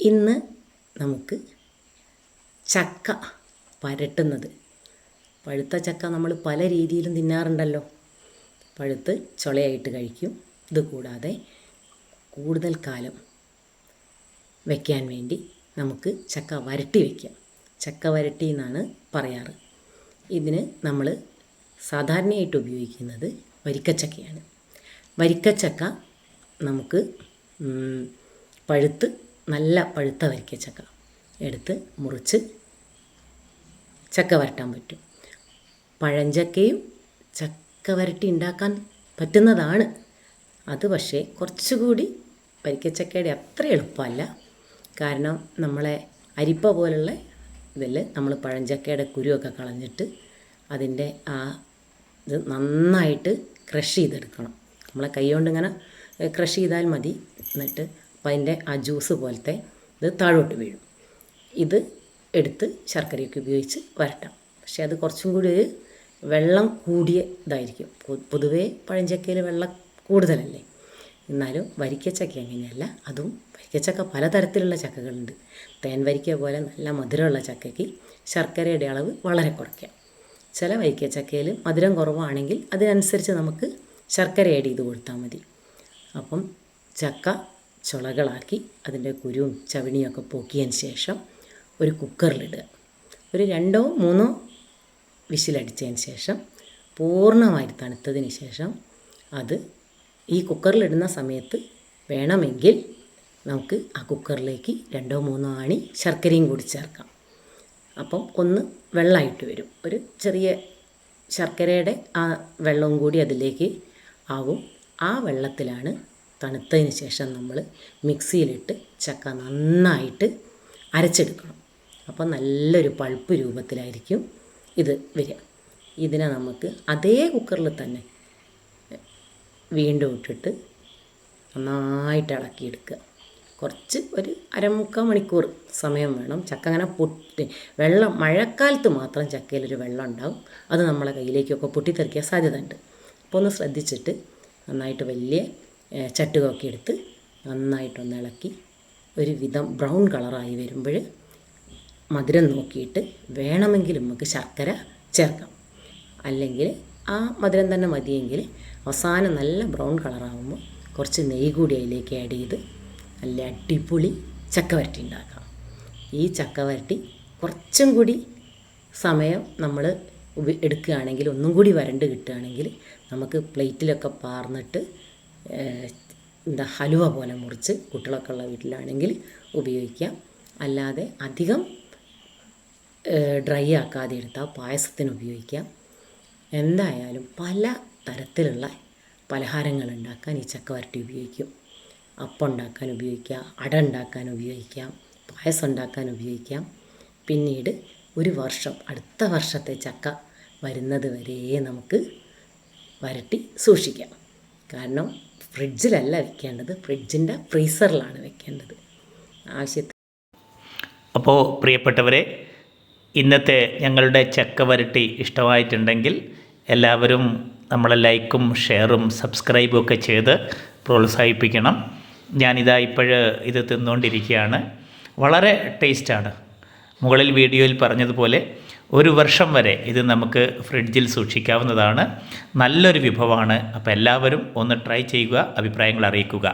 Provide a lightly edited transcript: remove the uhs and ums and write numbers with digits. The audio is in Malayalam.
ഇന്ന് നമുക്ക് ചക്ക വരട്ടുന്നത്. പഴുത്ത ചക്ക നമ്മൾ പല രീതിയിലും തിന്നാറുണ്ടല്ലോ. പഴുത്ത് ചുളയായിട്ട് കഴിക്കും. ഇതുകൂടാതെ കൂടുതൽ കാലം വയ്ക്കാൻ വേണ്ടി നമുക്ക് ചക്ക വരട്ടി വയ്ക്കാം. ചക്ക വരട്ടി എന്നാണ് പറയാറ്. ഇതിന് നമ്മൾ സാധാരണയായിട്ട് ഉപയോഗിക്കുന്നത് വരിക്കച്ചക്കയാണ്. വരിക്കച്ചക്ക നമുക്ക് പഴുത്ത് നല്ല പഴുത്ത വരിക്കച്ചക്ക എടുത്ത് മുറിച്ച് ചക്ക വരട്ടാൻ പറ്റും. പഴഞ്ചക്കയും ചക്ക വരട്ടി ഉണ്ടാക്കാൻ പറ്റുന്നതാണ്. അത് പക്ഷേ കുറച്ചുകൂടി വരിക്കച്ചക്കയുടെ അത്ര എളുപ്പമല്ല. കാരണം നമ്മളെ അരിപ്പ പോലുള്ള ഇതിൽ നമ്മൾ പഴഞ്ചക്കയുടെ കുരുവൊക്കെ കളഞ്ഞിട്ട് അതിൻ്റെ ആ ഇത് നന്നായിട്ട് ക്രഷ് ചെയ്തെടുക്കണം. നമ്മളെ കൈ കൊണ്ട് ഇങ്ങനെ ക്രഷ് ചെയ്താൽ മതി. എന്നിട്ട് അപ്പം അതിൻ്റെ ആ ജ്യൂസ് പോലത്തെ ഇത് താഴോട്ട് വീഴും. ഇത് എടുത്ത് ശർക്കരയൊക്കെ ഉപയോഗിച്ച് വരട്ടാം. പക്ഷേ അത് കുറച്ചും കൂടി ഒരു വെള്ളം കൂടിയ ഇതായിരിക്കും. പൊതുവേ പഴഞ്ചക്കയിൽ വെള്ളം കൂടുതലല്ലേ. എന്നാലും വരിക്കച്ചക്ക അങ്ങനെയല്ല. അതും വരിക്കച്ചക്ക പലതരത്തിലുള്ള ചക്കകളുണ്ട്. തേൻ വരിക്ക പോലെ നല്ല മധുരമുള്ള ചക്കയ്ക്ക് ശർക്കരയുടെ അളവ് വളരെ കുറയ്ക്കാം. ചില വരിക്കച്ചക്കയിൽ മധുരം കുറവാണെങ്കിൽ അതിനനുസരിച്ച് നമുക്ക് ശർക്കര ആഡ് ചെയ്ത് കൊടുത്താൽ മതി. അപ്പം ചക്ക ചുളകളാക്കി അതിൻ്റെ കുരുവും ചവിണിയൊക്കെ പോക്കിയതിന് ശേഷം ഒരു കുക്കറിലിടുക. ഒരു 2-3 വിസിലടിച്ചതിന് ശേഷം പൂർണ്ണമായി തണുത്തതിന് ശേഷം അത് ഈ കുക്കറിലിടുന്ന സമയത്ത് വേണമെങ്കിൽ നമുക്ക് ആ കുക്കറിലേക്ക് 2-3 ആണി ശർക്കരയും കൂടി ചേർക്കാം. അപ്പം ഒന്ന് വെള്ളമായിട്ട് വരും. ഒരു ചെറിയ ശർക്കരയുടെ ആ വെള്ളവും കൂടി അതിലേക്ക് ആവും. ആ വെള്ളത്തിലാണ് തണുത്തതിന് ശേഷം നമ്മൾ മിക്സിയിലിട്ട് ചക്ക നന്നായിട്ട് അരച്ചെടുക്കണം. അപ്പോൾ നല്ലൊരു പൾപ്പ് രൂപത്തിലായിരിക്കും ഇത് വരിക. ഇതിനെ നമുക്ക് അതേ കുക്കറിൽ തന്നെ വീണ്ടും ഇട്ടിട്ട് നന്നായിട്ട് ഇളക്കിയെടുക്കുക. കുറച്ച് ഒരു 1/4 മണിക്കൂർ സമയം വേണം. ചക്ക അങ്ങനെ വെള്ളം മഴക്കാലത്ത് മാത്രം ചക്കയിലൊരു വെള്ളം ഉണ്ടാവും. അത് നമ്മളെ കയ്യിലേക്കൊക്കെ പൊട്ടിത്തെറിക്കാൻ സാധ്യത ഉണ്ട്. അപ്പോൾ ഒന്ന് ശ്രദ്ധിച്ചിട്ട് നന്നായിട്ട് വലിയ ചട്ടുകൊക്കെ എടുത്ത് നന്നായിട്ടൊന്ന് ഇളക്കി ഒരു വിധം ബ്രൗൺ കളറായി വരുമ്പോൾ മധുരം നോക്കിയിട്ട് വേണമെങ്കിൽ നമുക്ക് ശർക്കര ചേർക്കാം. അല്ലെങ്കിൽ ആ മധുരം തന്നെ മതിയെങ്കിൽ അവസാനം നല്ല ബ്രൗൺ കളറാകുമ്പോൾ കുറച്ച് നെയ്യ് കൂടി അതിലേക്ക് ആഡ് ചെയ്ത് നല്ല അടിപൊളി ചക്ക വരട്ടി ഉണ്ടാക്കാം. ഈ ചക്ക വരട്ടി കുറച്ചും കൂടി സമയം നമ്മൾ എടുക്കുകയാണെങ്കിൽ, ഒന്നും കൂടി വരണ്ട് കിട്ടുകയാണെങ്കിൽ നമുക്ക് പ്ലേറ്റിലൊക്കെ പാർന്നിട്ട് ഹലുവ പോലെ മുറിച്ച് കുട്ടികളൊക്കെ ഉള്ള വീട്ടിലാണെങ്കിൽ ഉപയോഗിക്കാം. അല്ലാതെ അധികം ഡ്രൈ ആക്കാതെ എടുത്താൽ പായസത്തിന് ഉപയോഗിക്കാം. എന്തായാലും പല തരത്തിലുള്ള പലഹാരങ്ങൾ ഉണ്ടാക്കാൻ ഈ ചക്ക വരട്ടി ഉപയോഗിക്കും. അപ്പം ഉണ്ടാക്കാൻ ഉപയോഗിക്കാം, അട ഉണ്ടാക്കാൻ ഉപയോഗിക്കാം, പായസം ഉണ്ടാക്കാൻ ഉപയോഗിക്കാം. പിന്നീട് ഒരു വർഷം, അടുത്ത വർഷത്തെ ചക്ക വരുന്നത് വരെ നമുക്ക് വരട്ടി സൂക്ഷിക്കാം. കാരണം ഫ്രിഡ്ജിലല്ല വെക്കേണ്ടത്, ഫ്രിഡ്ജിൻ്റെ ഫ്രീസറിലാണ് വെക്കേണ്ടത്. ആവശ്യത്തിന്. അപ്പോൾ പ്രിയപ്പെട്ടവരെ, ഇന്നത്തെ ഞങ്ങളുടെ ചക്ക വരട്ടി ഇഷ്ടമായിട്ടുണ്ടെങ്കിൽ എല്ലാവരും നമ്മളെ ലൈക്കും ഷെയറും സബ്സ്ക്രൈബും ഒക്കെ ചെയ്ത് പ്രോത്സാഹിപ്പിക്കണം. ഞാനിതാ ഇത് തിന്നുകൊണ്ടിരിക്കുകയാണ്. വളരെ ടേസ്റ്റാണ്. മുകളിൽ വീഡിയോയിൽ പറഞ്ഞതുപോലെ ഒരു വർഷം വരെ ഇത് നമുക്ക് ഫ്രിഡ്ജിൽ സൂക്ഷിക്കാവുന്നതാണ്. നല്ലൊരു വിഭവമാണ്. അപ്പോൾ എല്ലാവരും ഒന്ന് ട്രൈ ചെയ്യുക, അഭിപ്രായങ്ങൾ അറിയിക്കുക.